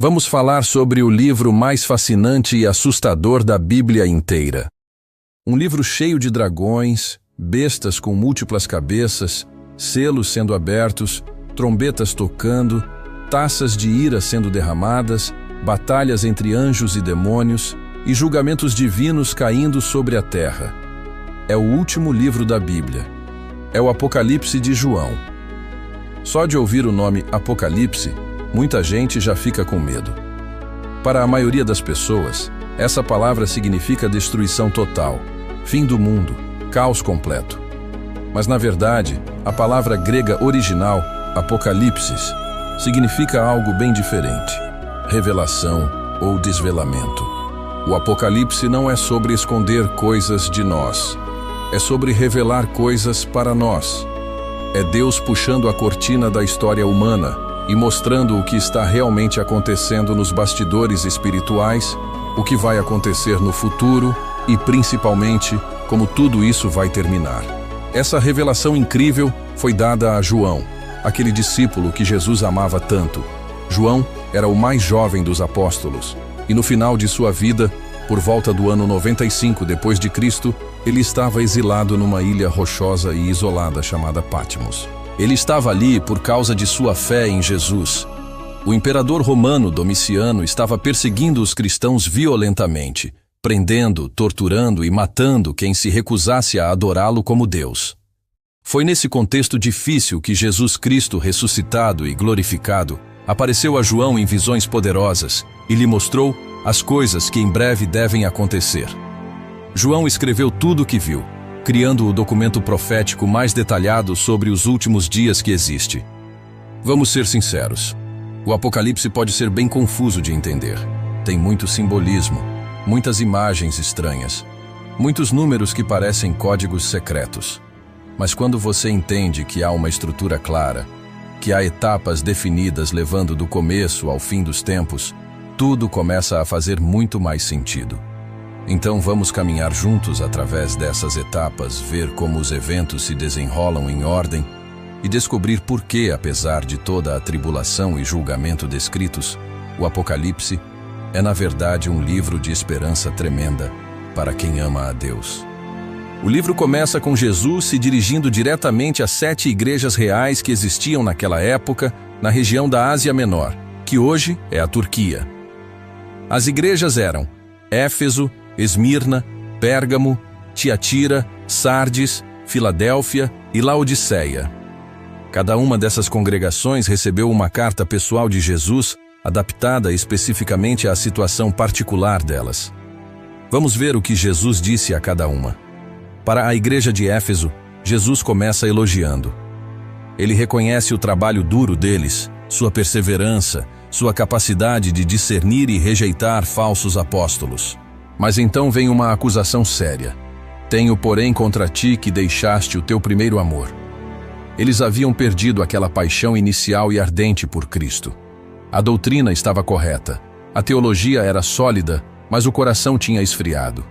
Vamos falar sobre o livro mais fascinante e assustador da Bíblia inteira. Um livro cheio de dragões, bestas com múltiplas cabeças, selos sendo abertos, trombetas tocando, taças de ira sendo derramadas, batalhas entre anjos e demônios e julgamentos divinos caindo sobre a terra. É o último livro da Bíblia. É o Apocalipse de João. Só de ouvir o nome Apocalipse, muita gente já fica com medo. Para a maioria das pessoas, essa palavra significa destruição total, fim do mundo, caos completo. Mas na verdade, a palavra grega original, Apocalipsis, significa algo bem diferente: revelação ou desvelamento. O Apocalipse não é sobre esconder coisas de nós, é sobre revelar coisas para nós. É Deus puxando a cortina da história humana e mostrando o que está realmente acontecendo nos bastidores espirituais, o que vai acontecer no futuro e, principalmente, como tudo isso vai terminar. Essa revelação incrível foi dada a João, aquele discípulo que Jesus amava tanto. João era o mais jovem dos apóstolos, e no final de sua vida, por volta do ano 95 depois de Cristo, ele estava exilado numa ilha rochosa e isolada chamada Patmos. Ele estava ali por causa de sua fé em Jesus. O imperador romano Domiciano estava perseguindo os cristãos violentamente, prendendo, torturando e matando quem se recusasse a adorá-lo como Deus. Foi nesse contexto difícil que Jesus Cristo, ressuscitado e glorificado, apareceu a João em visões poderosas e lhe mostrou as coisas que em breve devem acontecer. João escreveu tudo o que viu, criando o documento profético mais detalhado sobre os últimos dias que existe. Vamos ser sinceros. O Apocalipse pode ser bem confuso de entender. Tem muito simbolismo, muitas imagens estranhas, muitos números que parecem códigos secretos. Mas quando você entende que há uma estrutura clara, que há etapas definidas levando do começo ao fim dos tempos, tudo começa a fazer muito mais sentido. Então vamos caminhar juntos através dessas etapas, ver como os eventos se desenrolam em ordem e descobrir por que, apesar de toda a tribulação e julgamento descritos, o Apocalipse é na verdade um livro de esperança tremenda para quem ama a Deus. O livro começa com Jesus se dirigindo diretamente às 7 igrejas reais que existiam naquela época na região da Ásia Menor, que hoje é a Turquia. As igrejas eram Éfeso, Esmirna, Pérgamo, Tiatira, Sardes, Filadélfia e Laodiceia. Cada uma dessas congregações recebeu uma carta pessoal de Jesus, adaptada especificamente à situação particular delas. Vamos ver o que Jesus disse a cada uma. Para a igreja de Éfeso, Jesus começa elogiando. Ele reconhece o trabalho duro deles, sua perseverança, sua capacidade de discernir e rejeitar falsos apóstolos. Mas então vem uma acusação séria. Tenho, porém, contra ti que deixaste o teu primeiro amor. Eles haviam perdido aquela paixão inicial e ardente por Cristo. A doutrina estava correta, a teologia era sólida, mas o coração tinha esfriado.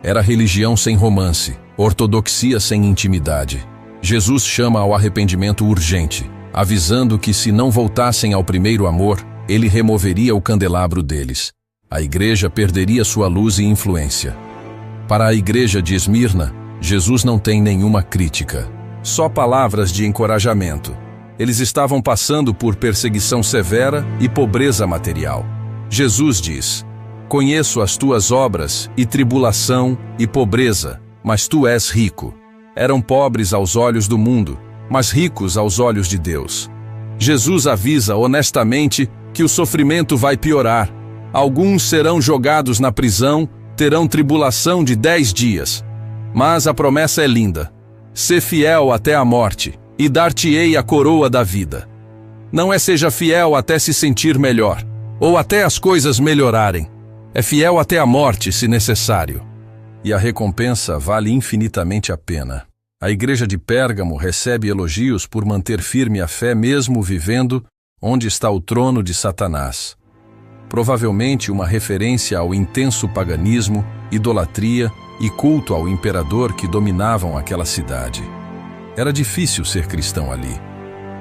Era religião sem romance, ortodoxia sem intimidade. Jesus chama ao arrependimento urgente, avisando que se não voltassem ao primeiro amor, ele removeria o candelabro deles. A igreja perderia sua luz e influência. Para a igreja de Esmirna, Jesus não tem nenhuma crítica, só palavras de encorajamento. Eles estavam passando por perseguição severa e pobreza material. Jesus diz: conheço as tuas obras e tribulação e pobreza, mas tu és rico. Eram pobres aos olhos do mundo, mas ricos aos olhos de Deus. Jesus avisa honestamente que o sofrimento vai piorar. Alguns serão jogados na prisão, terão tribulação de 10 dias. Mas a promessa é linda. Sê fiel até a morte, e dar-te-ei a coroa da vida. Não é seja fiel até se sentir melhor, ou até as coisas melhorarem. É fiel até a morte, se necessário. E a recompensa vale infinitamente a pena. A igreja de Pérgamo recebe elogios por manter firme a fé mesmo vivendo onde está o trono de Satanás. Provavelmente uma referência ao intenso paganismo, idolatria e culto ao imperador que dominavam aquela cidade. Era difícil ser cristão ali,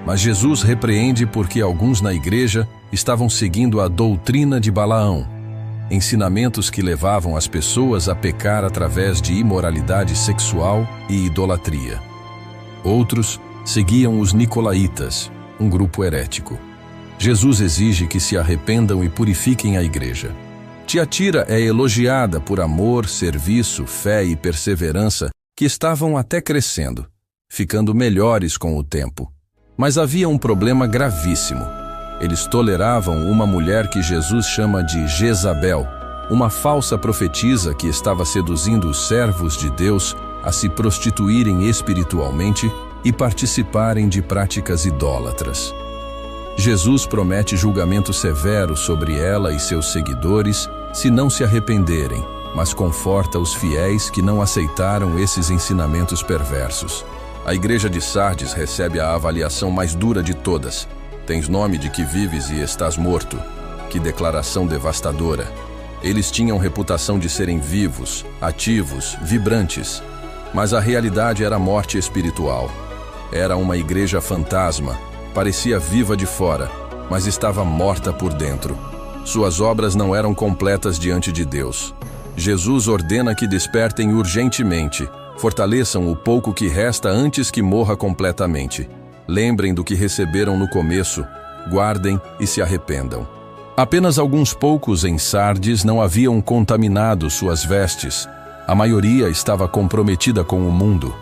mas Jesus repreende porque alguns na igreja estavam seguindo a doutrina de Balaão, ensinamentos que levavam as pessoas a pecar através de imoralidade sexual e idolatria. Outros seguiam os nicolaítas, um grupo herético. Jesus exige que se arrependam e purifiquem a igreja. Tiatira é elogiada por amor, serviço, fé e perseverança que estavam até crescendo, ficando melhores com o tempo. Mas havia um problema gravíssimo. Eles toleravam uma mulher que Jesus chama de Jezabel, uma falsa profetisa que estava seduzindo os servos de Deus a se prostituírem espiritualmente e participarem de práticas idólatras. Jesus promete julgamento severo sobre ela e seus seguidores se não se arrependerem, mas conforta os fiéis que não aceitaram esses ensinamentos perversos. A igreja de Sardes recebe a avaliação mais dura de todas. Tens nome de que vives e estás morto. Que declaração devastadora. Eles tinham reputação de serem vivos, ativos, vibrantes. Mas a realidade era a morte espiritual. Era uma igreja fantasma. Parecia viva de fora, mas estava morta por dentro. Suas obras não eram completas diante de Deus. Jesus ordena que despertem urgentemente. Fortaleçam o pouco que resta antes que morra completamente. Lembrem do que receberam no começo, guardem e se arrependam. Apenas alguns poucos em Sardes não haviam contaminado suas vestes. A maioria estava comprometida com o mundo.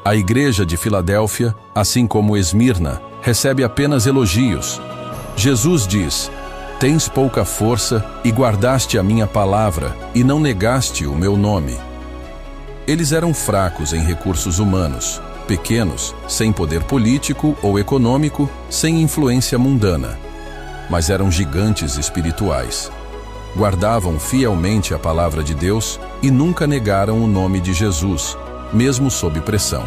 A igreja de Filadélfia, assim como Esmirna, recebe apenas elogios. Jesus diz: tens pouca força e guardaste a minha palavra e não negaste o meu nome. Eles eram fracos em recursos humanos, pequenos, sem poder político ou econômico, sem influência mundana. Mas eram gigantes espirituais. Guardavam fielmente a palavra de Deus e nunca negaram o nome de Jesus, mesmo sob pressão.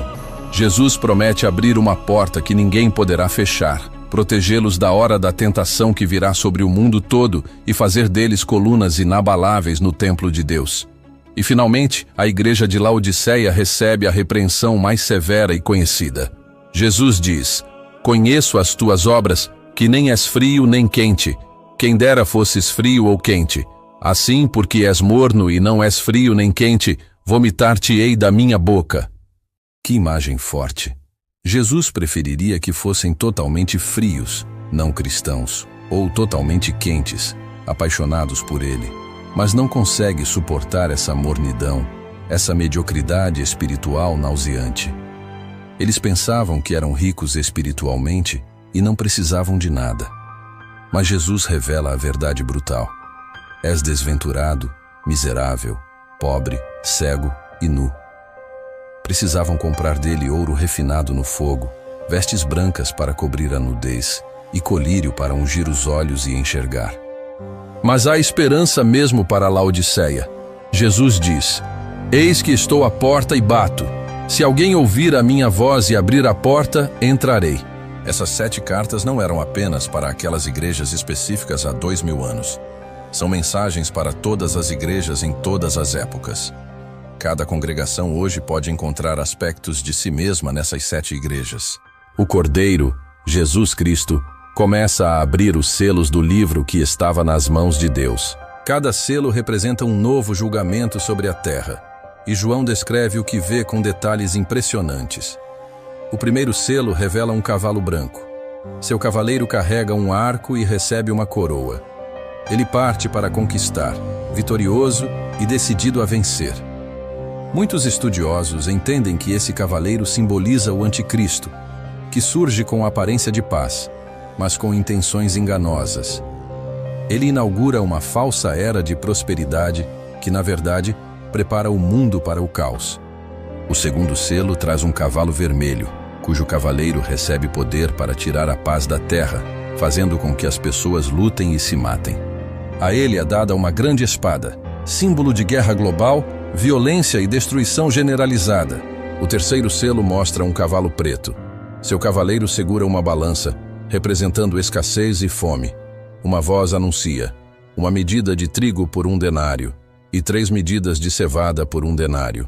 Jesus promete abrir uma porta que ninguém poderá fechar, protegê-los da hora da tentação que virá sobre o mundo todo e fazer deles colunas inabaláveis no templo de Deus. E finalmente, a igreja de Laodiceia recebe a repreensão mais severa e conhecida. Jesus diz: conheço as tuas obras, que nem és frio nem quente. Quem dera fosses frio ou quente. Assim, porque és morno e não és frio nem quente, vomitar-te-ei da minha boca. Que imagem forte! Jesus preferiria que fossem totalmente frios, não cristãos, ou totalmente quentes, apaixonados por ele, mas não consegue suportar essa mornidão, essa mediocridade espiritual nauseante. Eles pensavam que eram ricos espiritualmente e não precisavam de nada. Mas Jesus revela a verdade brutal. És desventurado, miserável, pobre, cego e nu. Precisavam comprar dele ouro refinado no fogo, vestes brancas para cobrir a nudez e colírio para ungir os olhos e enxergar. Mas há esperança mesmo para Laodiceia. Jesus diz: eis que estou à porta e bato. Se alguém ouvir a minha voz e abrir a porta, entrarei. Essas 7 cartas não eram apenas para aquelas igrejas específicas há 2000 anos. São mensagens para todas as igrejas em todas as épocas. Cada congregação hoje pode encontrar aspectos de si mesma nessas 7 igrejas. O Cordeiro, Jesus Cristo, começa a abrir os selos do livro que estava nas mãos de Deus. Cada selo representa um novo julgamento sobre a terra, e João descreve o que vê com detalhes impressionantes. O primeiro selo revela um cavalo branco. Seu cavaleiro carrega um arco e recebe uma coroa. Ele parte para conquistar, vitorioso e decidido a vencer. Muitos estudiosos entendem que esse cavaleiro simboliza o anticristo, que surge com aparência de paz, mas com intenções enganosas. Ele inaugura uma falsa era de prosperidade que, na verdade, prepara o mundo para o caos. O segundo selo traz um cavalo vermelho, cujo cavaleiro recebe poder para tirar a paz da terra, fazendo com que as pessoas lutem e se matem. A ele é dada uma grande espada, símbolo de guerra global, violência e destruição generalizada. O terceiro selo mostra um cavalo preto. Seu cavaleiro segura uma balança, representando escassez e fome. Uma voz anuncia: uma medida de trigo por 1 denário, e 3 medidas de cevada por 1 denário.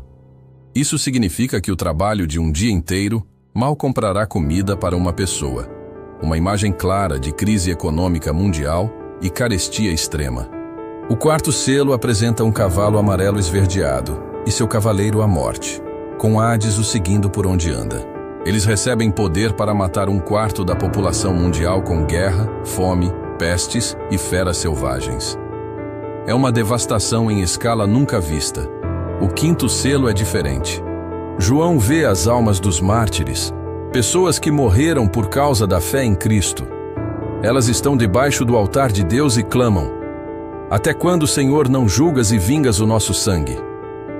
Isso significa que o trabalho de um dia inteiro mal comprará comida para uma pessoa. uma imagem clara de crise econômica mundial e carestia extrema. O quarto selo apresenta um cavalo amarelo esverdeado e seu cavaleiro a morte, com Hades o seguindo por onde anda. Eles recebem poder para matar um quarto da população mundial com guerra, fome, pestes e feras selvagens. É uma devastação em escala nunca vista. O quinto selo é diferente. João vê as almas dos mártires, pessoas que morreram por causa da fé em Cristo. Elas estão debaixo do altar de Deus e clamam: até quando, Senhor, não julgas e vingas o nosso sangue?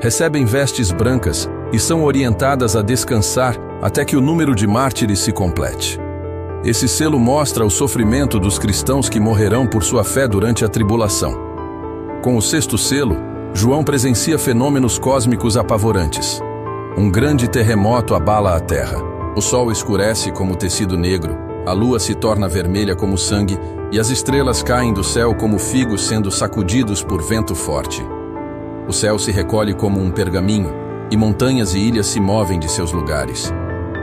Recebem vestes brancas e são orientadas a descansar até que o número de mártires se complete. Esse selo mostra o sofrimento dos cristãos que morrerão por sua fé durante a tribulação. Com o sexto selo, João presencia fenômenos cósmicos apavorantes. Um grande terremoto abala a terra. O sol escurece como tecido negro, a lua se torna vermelha como sangue e as estrelas caem do céu como figos sendo sacudidos por vento forte. O céu se recolhe como um pergaminho e montanhas e ilhas se movem de seus lugares.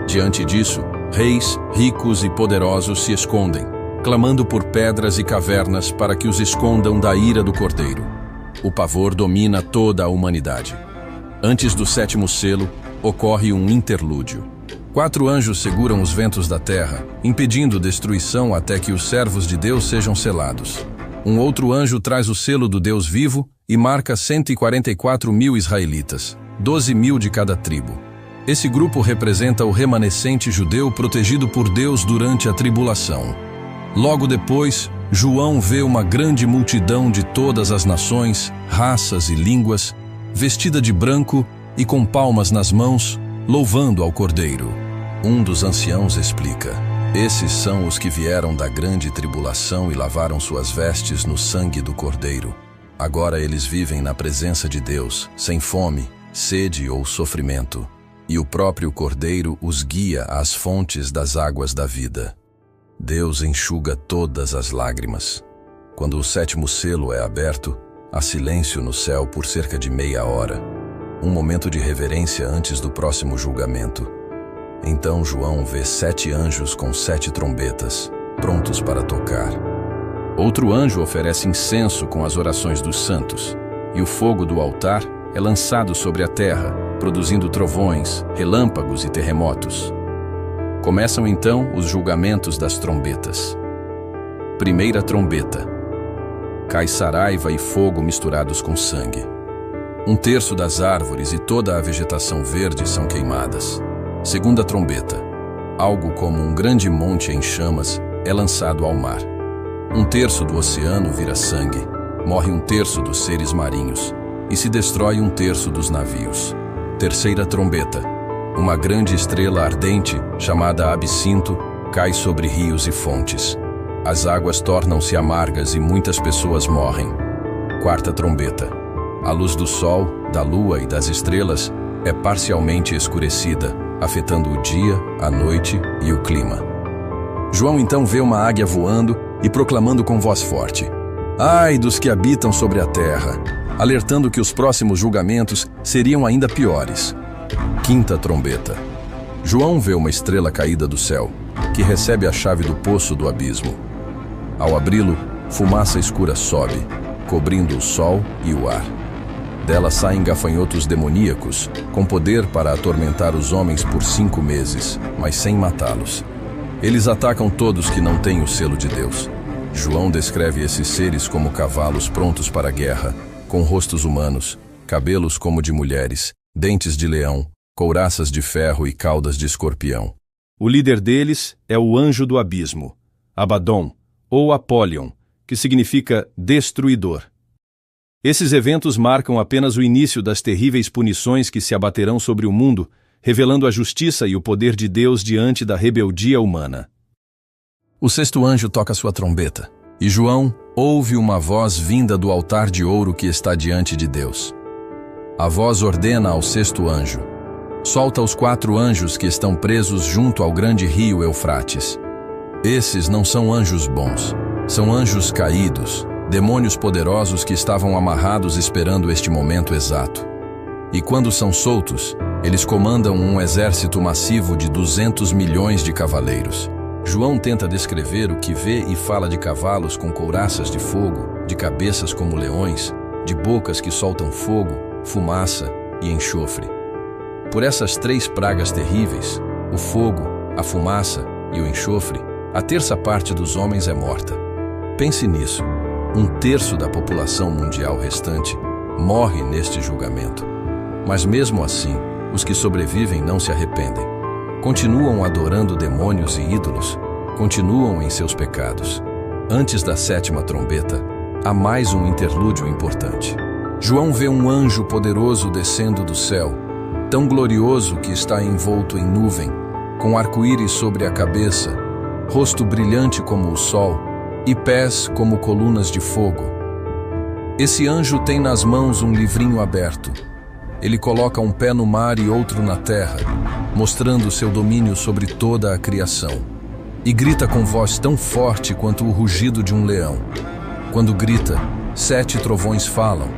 Diante disso, reis, ricos e poderosos se escondem, clamando por pedras e cavernas para que os escondam da ira do Cordeiro. O pavor domina toda a humanidade. Antes do sétimo selo, ocorre um interlúdio. 4 anjos seguram os ventos da terra, impedindo destruição até que os servos de Deus sejam selados. Um outro anjo traz o selo do Deus vivo e marca 144 mil israelitas, 12 mil de cada tribo. Esse grupo representa o remanescente judeu protegido por Deus durante a tribulação. Logo depois, João vê uma grande multidão de todas as nações, raças e línguas, vestida de branco e com palmas nas mãos, louvando ao Cordeiro. Um dos anciãos explica: esses são os que vieram da grande tribulação e lavaram suas vestes no sangue do Cordeiro. Agora eles vivem na presença de Deus, sem fome, sede ou sofrimento, e o próprio Cordeiro os guia às fontes das águas da vida. Deus enxuga todas as lágrimas. Quando o sétimo selo é aberto, há silêncio no céu por cerca de meia hora, um momento de reverência antes do próximo julgamento. Então João vê 7 anjos com 7 trombetas, prontos para tocar. Outro anjo oferece incenso com as orações dos santos, e o fogo do altar é lançado sobre a terra, produzindo trovões, relâmpagos e terremotos. Começam então os julgamentos das trombetas. Primeira trombeta. Cai saraiva e fogo misturados com sangue. 1/3 das árvores e toda a vegetação verde são queimadas. Segunda trombeta. Algo como um grande monte em chamas é lançado ao mar. 1/3 do oceano vira sangue, morre 1/3 dos seres marinhos e se destrói 1/3 dos navios. Terceira trombeta. Uma grande estrela ardente, chamada Absinto, cai sobre rios e fontes. As águas tornam-se amargas e muitas pessoas morrem. Quarta trombeta. A luz do sol, da lua e das estrelas é parcialmente escurecida, afetando o dia, a noite e o clima. João então vê uma águia voando e proclamando com voz forte: ai dos que habitam sobre a terra, alertando que os próximos julgamentos seriam ainda piores. Quinta trombeta. João vê uma estrela caída do céu, que recebe a chave do poço do abismo. Ao abri-lo, fumaça escura sobe, cobrindo o sol e o ar. Dela saem gafanhotos demoníacos, com poder para atormentar os homens por 5 meses, mas sem matá-los. Eles atacam todos que não têm o selo de Deus. João descreve esses seres como cavalos prontos para a guerra, com rostos humanos, cabelos como de mulheres, dentes de leão, couraças de ferro e caudas de escorpião. O líder deles é o anjo do abismo, Abaddon, ou Apollyon, que significa destruidor. Esses eventos marcam apenas o início das terríveis punições que se abaterão sobre o mundo, revelando a justiça e o poder de Deus diante da rebeldia humana. O sexto anjo toca sua trombeta, e João ouve uma voz vinda do altar de ouro que está diante de Deus. A voz ordena ao sexto anjo: solta os 4 anjos que estão presos junto ao grande rio Eufrates. Esses não são anjos bons, são anjos caídos, demônios poderosos que estavam amarrados esperando este momento exato. E quando são soltos, eles comandam um exército massivo de 200 milhões de cavaleiros. João tenta descrever o que vê e fala de cavalos com couraças de fogo, de cabeças como leões, de bocas que soltam fogo, fumaça e enxofre. Por essas 3 pragas terríveis, o fogo, a fumaça e o enxofre, a terça parte dos homens é morta. Pense nisso. 1/3 da população mundial restante morre neste julgamento. Mas mesmo assim, os que sobrevivem não se arrependem. Continuam adorando demônios e ídolos, continuam em seus pecados. Antes da 7ª trombeta, há mais um interlúdio importante. João vê um anjo poderoso descendo do céu, tão glorioso que está envolto em nuvem, com arco-íris sobre a cabeça, rosto brilhante como o sol e pés como colunas de fogo. Esse anjo tem nas mãos um livrinho aberto. Ele coloca um pé no mar e outro na terra, mostrando seu domínio sobre toda a criação. E grita com voz tão forte quanto o rugido de um leão. Quando grita, 7 trovões falam,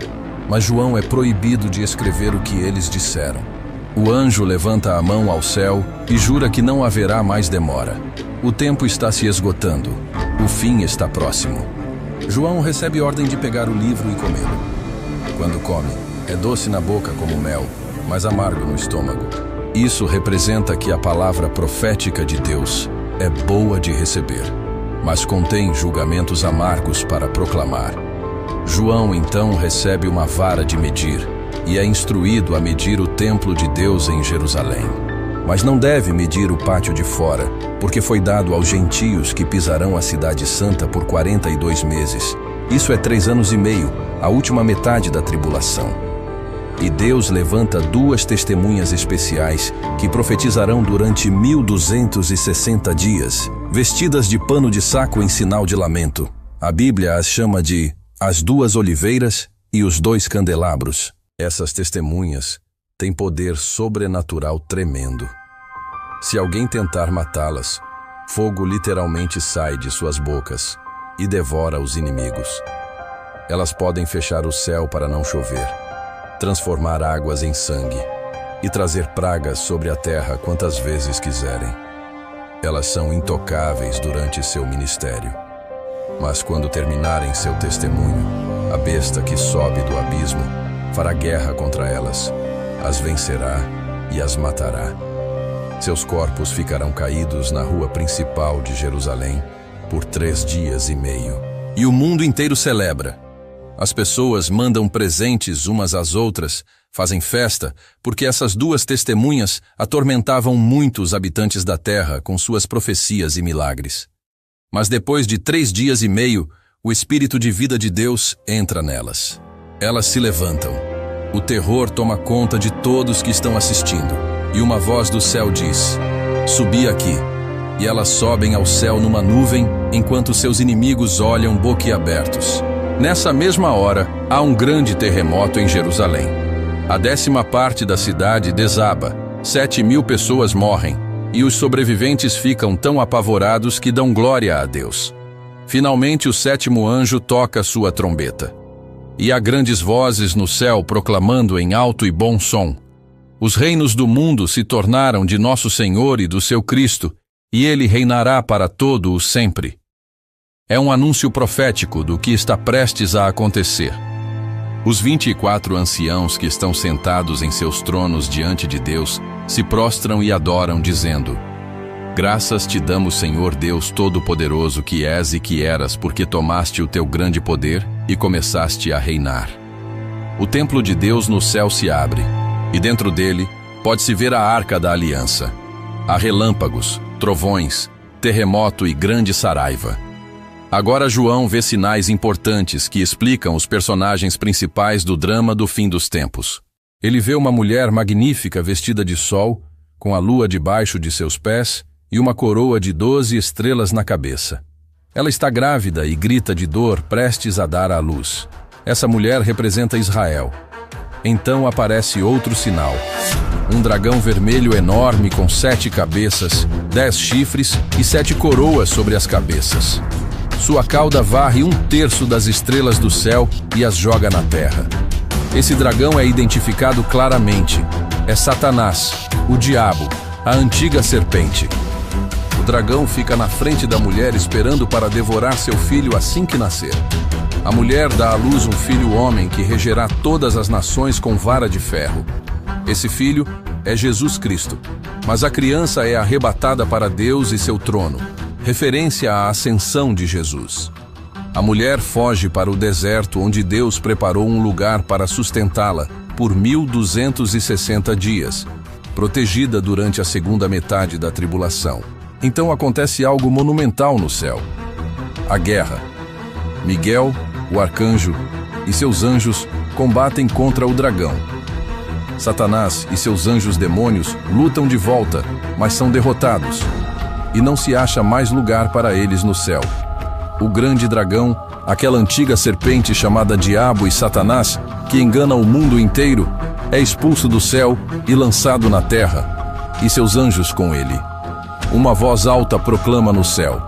mas João é proibido de escrever o que eles disseram. O anjo levanta a mão ao céu e jura que não haverá mais demora. O tempo está se esgotando. O fim está próximo. João recebe ordem de pegar o livro e comê-lo. Quando come, é doce na boca como mel, mas amargo no estômago. Isso representa que a palavra profética de Deus é boa de receber, mas contém julgamentos amargos para proclamar. João então recebe uma vara de medir e é instruído a medir o templo de Deus em Jerusalém. Mas não deve medir o pátio de fora, porque foi dado aos gentios que pisarão a cidade santa por 42 meses. Isso é 3 anos e meio, a última metade da tribulação. E Deus levanta 2 testemunhas especiais que profetizarão durante 1260 dias, vestidas de pano de saco em sinal de lamento. A Bíblia as chama de as 2 oliveiras e os 2 candelabros. Essas testemunhas têm poder sobrenatural tremendo. Se alguém tentar matá-las, fogo literalmente sai de suas bocas e devora os inimigos. Elas podem fechar o céu para não chover, transformar águas em sangue e trazer pragas sobre a terra quantas vezes quiserem. Elas são intocáveis durante seu ministério. Mas quando terminarem seu testemunho, a besta que sobe do abismo fará guerra contra elas, as vencerá e as matará. Seus corpos ficarão caídos na rua principal de Jerusalém por 3 dias e meio. E o mundo inteiro celebra. As pessoas mandam presentes umas às outras, fazem festa, porque essas 2 testemunhas atormentavam muitos habitantes da terra com suas profecias e milagres. Mas depois de 3 dias e meio, o Espírito de vida de Deus entra nelas. Elas se levantam. O terror toma conta de todos que estão assistindo. E uma voz do céu diz: subi aqui. E elas sobem ao céu numa nuvem, enquanto seus inimigos olham boquiabertos. Nessa mesma hora, há um grande terremoto em Jerusalém. A 10ª parte da cidade desaba, 7.000 pessoas morrem, e os sobreviventes ficam tão apavorados que dão glória a Deus. Finalmente o 7º anjo toca sua trombeta. E há grandes vozes no céu proclamando em alto e bom som: os reinos do mundo se tornaram de nosso Senhor e do seu Cristo, e ele reinará para todo o sempre. É um anúncio profético do que está prestes a acontecer. Os 24 anciãos que estão sentados em seus tronos diante de Deus se prostram e adoram, dizendo: graças te damos, Senhor Deus Todo-Poderoso, que és e que eras, porque tomaste o teu grande poder e começaste a reinar. O templo de Deus no céu se abre, e dentro dele pode-se ver a Arca da Aliança. Há relâmpagos, trovões, terremoto e grande saraiva. Agora João vê sinais importantes que explicam os personagens principais do drama do fim dos tempos. Ele vê uma mulher magnífica vestida de sol, com a lua debaixo de seus pés e uma coroa de 12 estrelas na cabeça. Ela está grávida e grita de dor, prestes a dar à luz. Essa mulher representa Israel. Então aparece outro sinal. Um dragão vermelho enorme com 7 cabeças, 10 chifres e 7 coroas sobre as cabeças. Sua cauda varre 1/3 das estrelas do céu e as joga na terra. Esse dragão é identificado claramente. É Satanás, o diabo, a antiga serpente. O dragão fica na frente da mulher esperando para devorar seu filho assim que nascer. A mulher dá à luz um filho homem que regerá todas as nações com vara de ferro. Esse filho é Jesus Cristo, mas a criança é arrebatada para Deus e seu trono, referência à ascensão de Jesus. A mulher foge para o deserto onde Deus preparou um lugar para sustentá-la por 1260 dias, protegida durante a segunda metade da tribulação. Então acontece algo monumental no céu: a guerra. Miguel, o arcanjo, e seus anjos combatem contra o dragão. Satanás e seus anjos demônios lutam de volta, mas são derrotados, e não se acha mais lugar para eles no céu. O grande dragão, aquela antiga serpente chamada Diabo e Satanás, que engana o mundo inteiro, é expulso do céu e lançado na terra, e seus anjos com ele. Uma voz alta proclama no céu: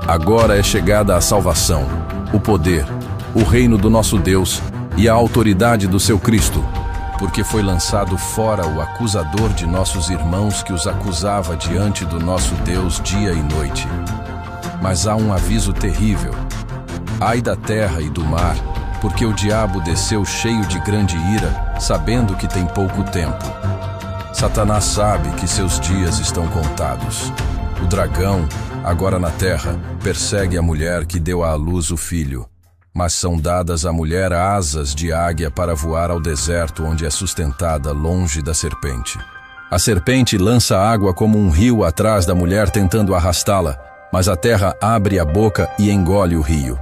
agora é chegada a salvação, o poder, o reino do nosso Deus e a autoridade do seu Cristo, porque foi lançado fora o acusador de nossos irmãos que os acusava diante do nosso Deus dia e noite. Mas há um aviso terrível: ai da terra e do mar, porque o diabo desceu cheio de grande ira, sabendo que tem pouco tempo. Satanás sabe que seus dias estão contados. O dragão, agora na terra, persegue a mulher que deu à luz o filho, mas são dadas à mulher asas de águia para voar ao deserto onde é sustentada longe da serpente. A serpente lança água como um rio atrás da mulher tentando arrastá-la, mas a terra abre a boca e engole o rio.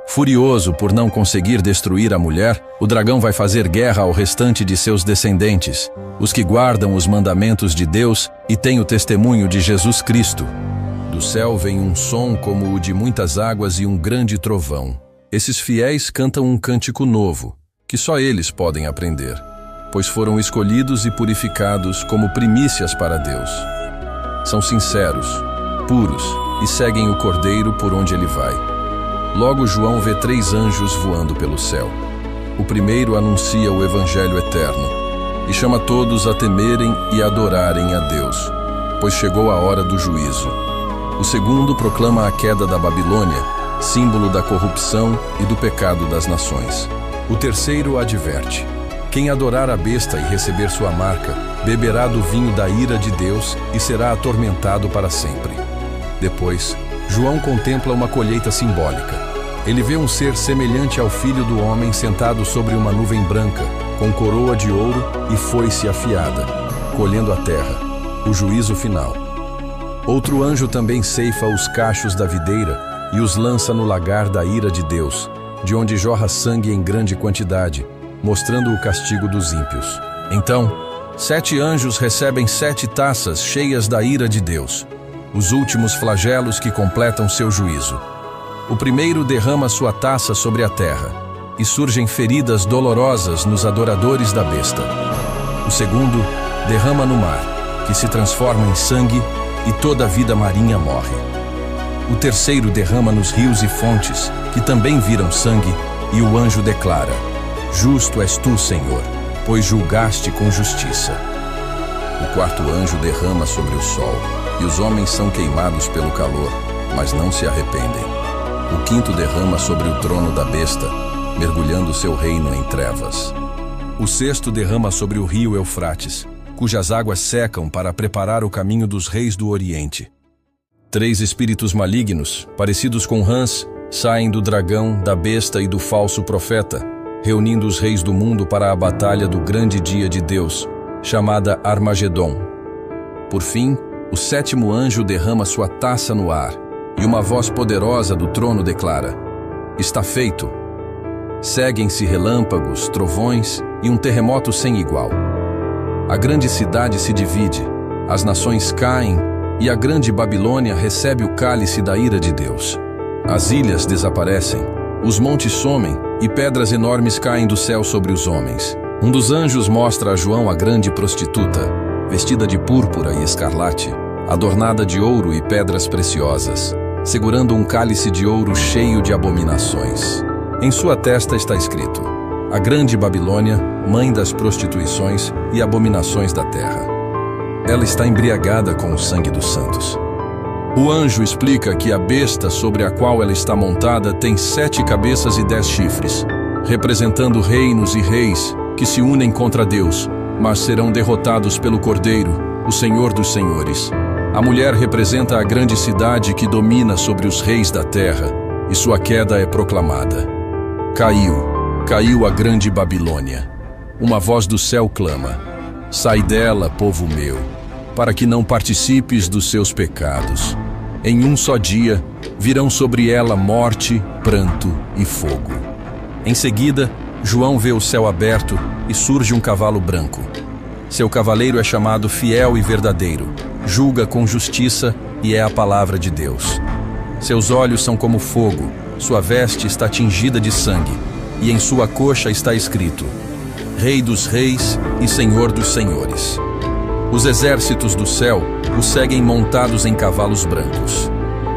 Furioso por não conseguir destruir a mulher, o dragão vai fazer guerra ao restante de seus descendentes, os que guardam os mandamentos de Deus e têm o testemunho de Jesus Cristo. Do céu vem um som como o de muitas águas e um grande trovão. Esses fiéis cantam um cântico novo, que só eles podem aprender, pois foram escolhidos e purificados como primícias para Deus. São sinceros, puros e seguem o Cordeiro por onde ele vai. Logo João vê 3 anjos voando pelo céu. O primeiro anuncia o Evangelho eterno e chama todos a temerem e adorarem a Deus, pois chegou a hora do juízo. O segundo proclama a queda da Babilônia, símbolo da corrupção e do pecado das nações. O terceiro adverte: quem adorar a besta e receber sua marca, beberá do vinho da ira de Deus e será atormentado para sempre. Depois, João contempla uma colheita simbólica. Ele vê um ser semelhante ao Filho do Homem sentado sobre uma nuvem branca, com coroa de ouro e foice afiada, colhendo a terra, o juízo final. Outro anjo também ceifa os cachos da videira e os lança no lagar da ira de Deus, de onde jorra sangue em grande quantidade, mostrando o castigo dos ímpios. Então, 7 anjos recebem 7 taças cheias da ira de Deus, os últimos flagelos que completam seu juízo. O primeiro derrama sua taça sobre a terra, e surgem feridas dolorosas nos adoradores da besta. O segundo derrama no mar, que se transforma em sangue, e toda a vida marinha morre. O terceiro derrama nos rios e fontes, que também viram sangue, e o anjo declara: justo és tu, Senhor, pois julgaste com justiça. O quarto anjo derrama sobre o sol, e os homens são queimados pelo calor, mas não se arrependem. O quinto derrama sobre o trono da besta, mergulhando seu reino em trevas. O sexto derrama sobre o rio Eufrates, cujas águas secam para preparar o caminho dos reis do Oriente. 3 espíritos malignos, parecidos com rãs, saem do dragão, da besta e do falso profeta, reunindo os reis do mundo para a batalha do grande dia de Deus, chamada Armagedon. Por fim, o 7º anjo derrama sua taça no ar, e uma voz poderosa do trono declara: está feito. Seguem-se relâmpagos, trovões e um terremoto sem igual. A grande cidade se divide, as nações caem e a grande Babilônia recebe o cálice da ira de Deus. As ilhas desaparecem, os montes somem e pedras enormes caem do céu sobre os homens. Um dos anjos mostra a João a grande prostituta, vestida de púrpura e escarlate, adornada de ouro e pedras preciosas, segurando um cálice de ouro cheio de abominações. Em sua testa está escrito: a grande Babilônia, mãe das prostituições e abominações da terra. Ela está embriagada com o sangue dos santos. O anjo explica que a besta sobre a qual ela está montada tem 7 cabeças e 10 chifres, representando reinos e reis que se unem contra Deus, mas serão derrotados pelo Cordeiro, o Senhor dos Senhores. A mulher representa a grande cidade que domina sobre os reis da terra, e sua queda é proclamada. Caiu a grande Babilônia. Uma voz do céu clama: sai dela, povo meu, para que não participes dos seus pecados. Em um só dia virão sobre ela morte, pranto e fogo. Em seguida, João vê o céu aberto e surge um cavalo branco. Seu cavaleiro é chamado Fiel e Verdadeiro, julga com justiça e é a palavra de Deus. Seus olhos são como fogo, sua veste está tingida de sangue, e em sua coxa está escrito: Rei dos Reis e Senhor dos Senhores. Os exércitos do céu o seguem montados em cavalos brancos.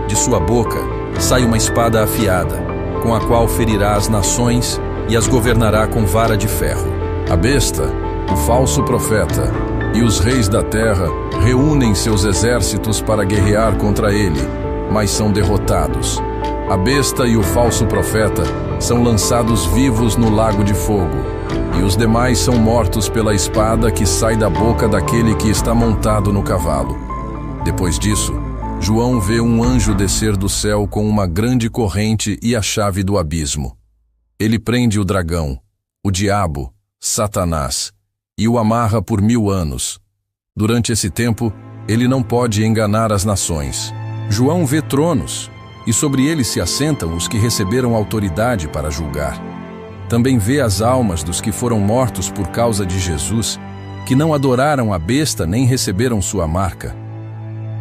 De sua boca sai uma espada afiada, com a qual ferirá as nações e as governará com vara de ferro. A besta, o falso profeta, e os reis da terra reúnem seus exércitos para guerrear contra ele, mas são derrotados. A besta e o falso profeta são lançados vivos no lago de fogo, e os demais são mortos pela espada que sai da boca daquele que está montado no cavalo. Depois disso, João vê um anjo descer do céu com uma grande corrente e a chave do abismo. Ele prende o dragão, o diabo, Satanás, e o amarra por 1000 anos. Durante esse tempo, ele não pode enganar as nações. João vê tronos, e sobre eles se assentam os que receberam autoridade para julgar. Também vê as almas dos que foram mortos por causa de Jesus, que não adoraram a besta nem receberam sua marca.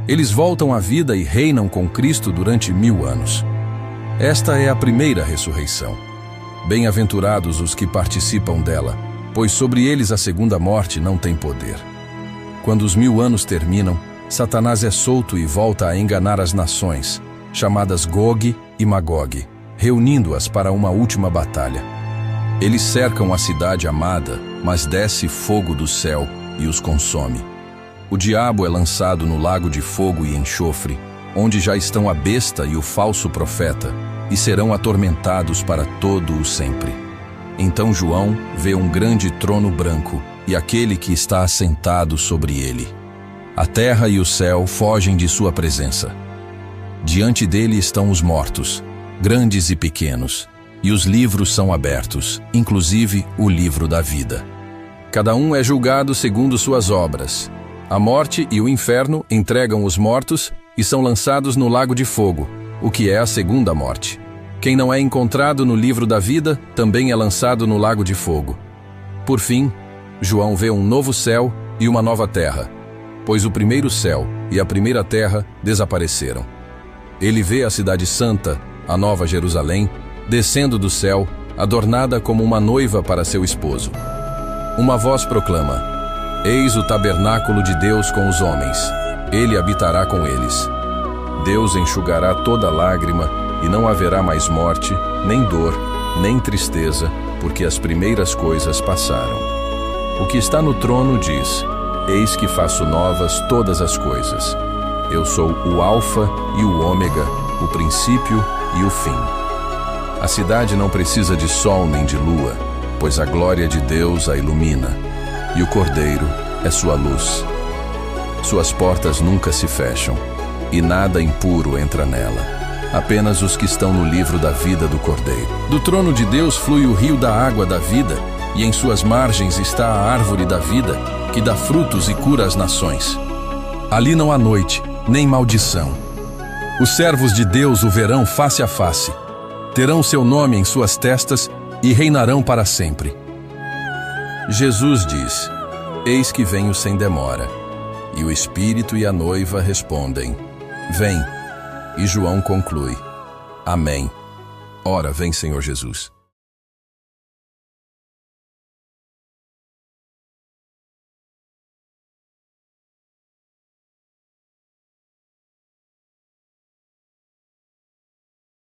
Eles voltam à vida e reinam com Cristo durante 1000 anos. Esta é a primeira ressurreição. Bem-aventurados os que participam dela, pois sobre eles a segunda morte não tem poder. Quando os 1000 anos terminam, Satanás é solto e volta a enganar as nações, chamadas Gog e Magog, reunindo-as para uma última batalha. Eles cercam a cidade amada, mas desce fogo do céu e os consome. O diabo é lançado no lago de fogo e enxofre, onde já estão a besta e o falso profeta, e serão atormentados para todo o sempre. Então João vê um grande trono branco e aquele que está assentado sobre ele. A terra e o céu fogem de sua presença. Diante dele estão os mortos, grandes e pequenos, e os livros são abertos, inclusive o livro da vida. Cada um é julgado segundo suas obras. A morte e o inferno entregam os mortos e são lançados no lago de fogo, o que é a segunda morte. Quem não é encontrado no livro da vida também é lançado no lago de fogo. Por fim, João vê um novo céu e uma nova terra, pois o primeiro céu e a primeira terra desapareceram. Ele vê a cidade santa, a nova Jerusalém, descendo do céu, adornada como uma noiva para seu esposo. Uma voz proclama: Eis o tabernáculo de Deus com os homens, ele habitará com eles. Deus enxugará toda lágrima, e não haverá mais morte, nem dor, nem tristeza, porque as primeiras coisas passaram. O que está no trono diz: Eis que faço novas todas as coisas. Eu sou o Alfa e o Ômega, o princípio e o fim. A cidade não precisa de sol nem de lua, pois a glória de Deus a ilumina, e o Cordeiro é sua luz. Suas portas nunca se fecham, e nada impuro entra nela. Apenas os que estão no livro da vida do Cordeiro. Do trono de Deus flui o rio da água da vida, e em suas margens está a árvore da vida, que dá frutos e cura as nações. Ali não há noite, nem maldição. Os servos de Deus o verão face a face. Terão seu nome em suas testas e reinarão para sempre. Jesus diz: Eis que venho sem demora. E o Espírito e a noiva respondem: Vem. E João conclui: Amém. Ora, vem, Senhor Jesus.